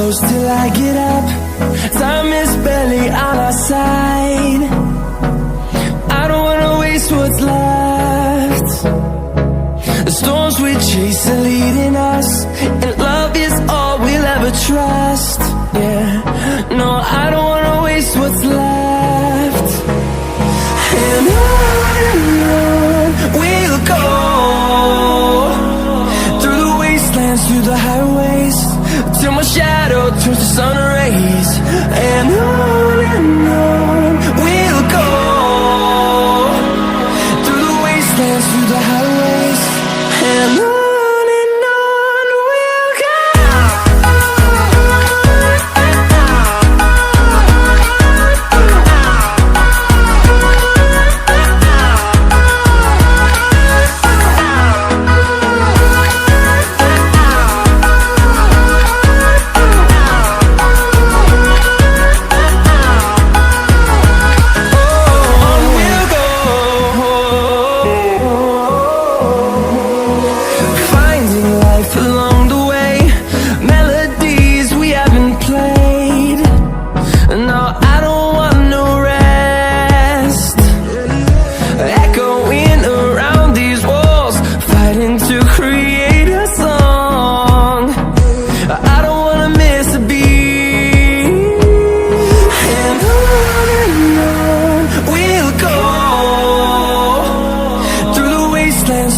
close till I get up. Time is barely on our side. I don't wanna waste what's left. The storms we chase are leading us, and love is all we'll ever trust. Yeah, no, I don't wanna waste what's left. And on we'll go, through the wastelands, through the highways, till my shadow turns to sun rays. And on we'll go, through the wastelands, through the highways, and on we'll go.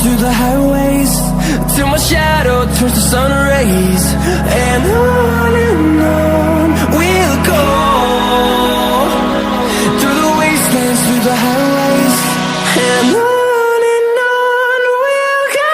Through the highways, till my shadow turns to sun rays. And on we'll go, through the wastelands, through the highways, and on we'll go.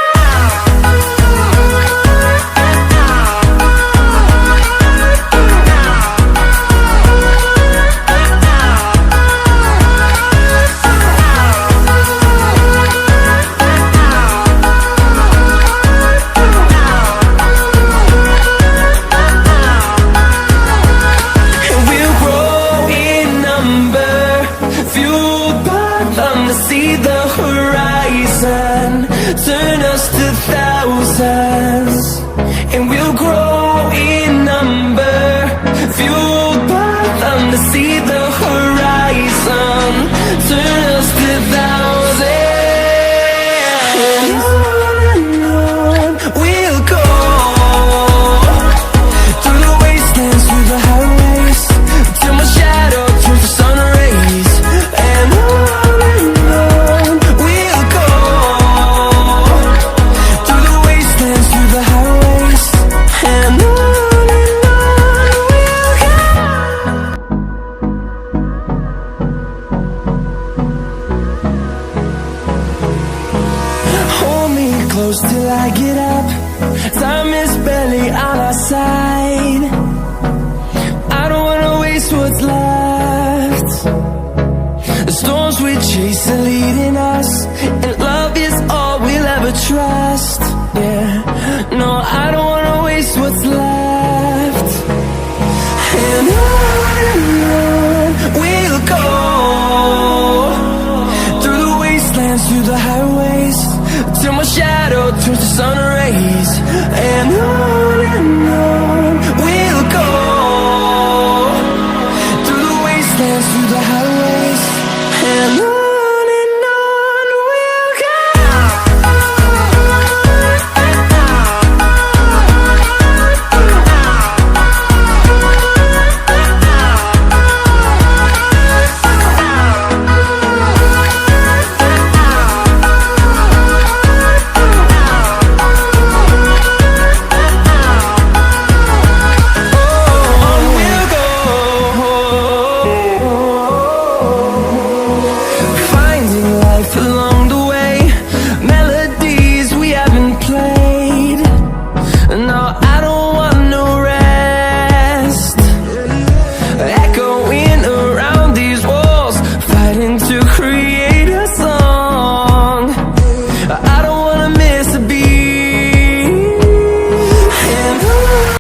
See the horizon, turn us to thousands, and we'll grow in number, fueled by them to see the horizon, turn us to thousands. And on we'll go, through the wastelands, through the highways, till my shadow turns to sun rays. And close till I get up. Time is barely on our side. I don't wanna waste what's left. The storms we chase are leading us, and love is all we'll ever trust. Yeah, no, I don't wanna waste what's left. And on we'll go, through the wastelands, through the highways, till my shadow turns to sun rays. And on we'll go, through the wastelands, through the highways, and on.